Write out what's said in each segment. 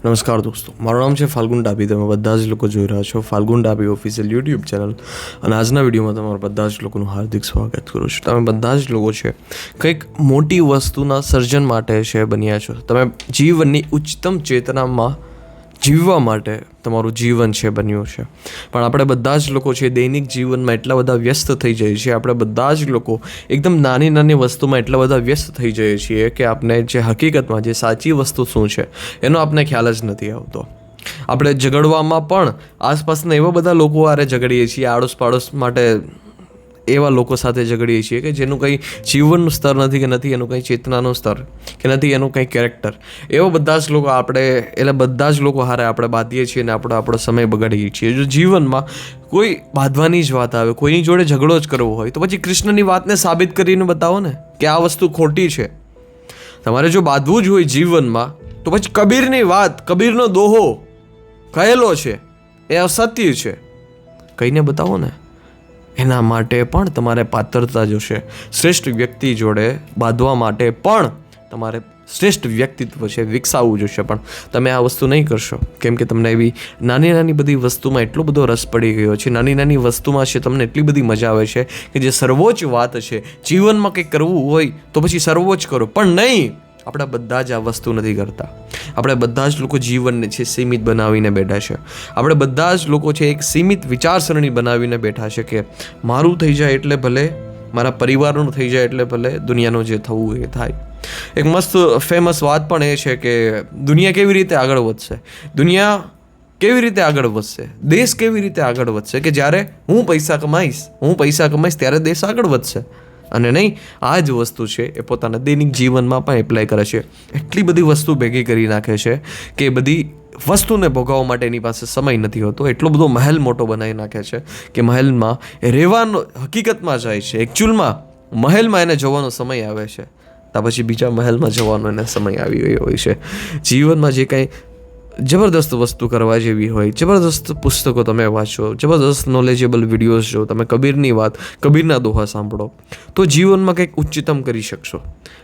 નમસ્કાર દોસ્તો, મારું નામ છે ફાલ્ગુન ડાભી. તમે બધા જ લોકો જોઈ રહ્યા છો Falgun Dabhi official YouTube channel. અને આજના વિડીયોમાં તમારા બધા જ લોકોનું હાર્દિક સ્વાગત કરું છું. તમે બધા જ લોકો છે કંઈક મોટી વસ્તુના સર્જન માટે છે બન્યા છો. તમે જીવનની ઉચ્ચતમ ચેતનામાં જીવવા માટે તમારું જીવન છે બન્યું છે. પણ આપણે બધા જ લોકો છે દૈનિક જીવનમાં એટલા બધા વ્યસ્ત થઈ જઈએ છીએ. આપણે બધા જ લોકો એકદમ નાની નાની વસ્તુમાં એટલા બધા વ્યસ્ત થઈ જઈએ છીએ કે આપણે જે હકીકતમાં જે સાચી વસ્તુ શું છે એનો આપણને ખ્યાલ જ નથી આવતો. આપણે ઝઘડવામાં પણ આસપાસના એવા બધા લોકો હારે ઝઘડીએ છીએ, આડોશ પાડોશ માટે એવા લોકો સાથે ઝઘડીએ છીએ કે જેનું કંઈ જીવનનું સ્તર નથી, કે નથી એનું કંઈ ચેતનાનું સ્તર, કે નથી એનું કંઈ કેરેક્ટર. એવા બધા જ લોકો એટલે બધા જ લોકો હારે આપણે બાંધીએ છીએ અને આપણો સમય બગાડીએ છીએ. જો જીવનમાં કોઈ બાંધવાની જ વાત આવે, કોઈની જોડે ઝઘડો જ કરવો હોય તો પછી કૃષ્ણની વાતને સાબિત કરીને બતાવો ને કે આ વસ્તુ ખોટી છે. તમારે જો બાંધવું જ હોય જીવનમાં તો પછી કબીરની વાત, કબીરનો દોહો કહેલો છે એ અસત્ય છે, કહીને બતાવો ને. એના માટે પણ તમારે પાત્રતા જોશે. શ્રેષ્ઠ વ્યક્તિ જોડે બાંધવા માટે પણ તમારે શ્રેષ્ઠ વ્યક્તિત્વ છે વિકસાવવું જોશે. પણ તમે આ વસ્તુ નહીં કરશો કેમ કે તમને એવી નાની નાની બધી વસ્તુમાં એટલો બધો રસ પડી ગયો છે. નાની નાની વસ્તુમાં છે તમને એટલી બધી મજા આવે છે કે જે સર્વોચ્ચ વાત છે જીવનમાં કંઈક કરવું હોય તો પછી સર્વોચ્ચ કરો. પણ નહીં, આપણે બધા જ આ વસ્તુ નથી કરતા. આપણે બધા જ લોકો જીવનને છે સીમિત બનાવીને બેઠા છે. આપણે બધા જ લોકો છે એક સીમિત વિચારસરણી બનાવીને બેઠા છે કે મારું થઈ જાય એટલે ભલે, મારા પરિવારનું થઈ જાય એટલે ભલે, દુનિયાનું જે થવું એ થાય. એક મસ્ત ફેમસ વાત પણ એ છે કે દુનિયા કેવી રીતે આગળ વધશે, દુનિયા કેવી રીતે આગળ વધશે, દેશ કેવી રીતે આગળ વધશે કે જ્યારે હું પૈસા કમાઈશ ત્યારે દેશ આગળ વધશે. અને નહીં, આ જ વસ્તુ છે એ પોતાના દૈનિક જીવનમાં પણ એપ્લાય કરે છે. એટલી બધી વસ્તુ ભેગી કરી નાખે છે કે એ બધી વસ્તુને ભોગવવા માટે એની પાસે સમય નથી હોતો. એટલો બધો મહેલ મોટો બનાવી નાખે છે કે મહેલમાં એ રહેવાનો હકીકતમાં જાય છે. એકચ્યુઅલમાં મહેલમાં એને જવાનો સમય આવે છે, ત્યાર પછી બીજા મહેલમાં જવાનો એને સમય આવી ગયો હોય છે. જીવનમાં જે કંઈ જબરદસ્ત વસ્તુ કરવા જેવી હોય, જબરદસ્ત પુસ્તકો તમે વાંચો, જબરદસ્ત નોલેજેબલ વિડીયોઝ જો, તમે કબીરની વાત, કબીરના દોહા સાંભળો તો જીવનમાં કંઈક ઉચ્ચતમ કરી શકશો.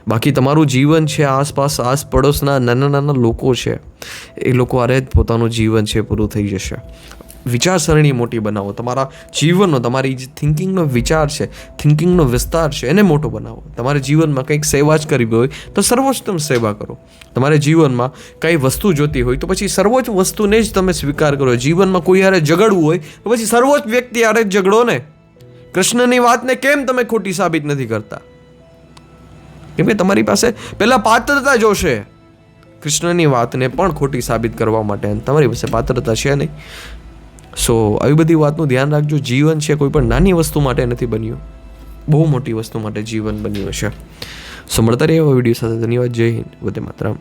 બાકી તમારું જીવન છે આસપાસ પડોશના નાના નાના લોકો છે એ લોકો આરે જ પોતાનું જીવન છે પૂરું થઈ જશે. વિચારસરણી મોટી બનાવો. તમારા જીવનનો, તમારી જે થિંકિંગનો વિચાર છે, થિંકિંગનો વિસ્તાર છે એને મોટો બનાવો. તમારે જીવનમાં કંઈક સેવા જ કરવી હોય તો સર્વોચ્ચતમ સેવા કરો. તમારે જીવનમાં કંઈ વસ્તુ જોતી હોય તો પછી સર્વોચ્ચ વસ્તુને જ તમે સ્વીકાર કરો. જીવનમાં કોઈ હારે ઝઘડવું હોય તો પછી સર્વોચ્ચ વ્યક્તિ હારે જ ઝઘડો ને. કૃષ્ણની વાતને કેમ તમે ખોટી સાબિત નથી કરતા? કેમ કે તમારી પાસે પહેલાં પાત્રતા જોશે. કૃષ્ણની વાતને પણ ખોટી સાબિત કરવા માટે તમારી પાસે પાત્રતા છે નહીં. સો આવી બધી વાતનું ધ્યાન રાખજો. જીવન છે કોઈ પણ નાની વસ્તુ માટે નથી બન્યું, બહુ મોટી વસ્તુ માટે જીવન બન્યું છે. સો મળતા રહે એવા વિડીયો સાથે. ધન્યવાદ. જય હિન્દ. વંદે માતરમ.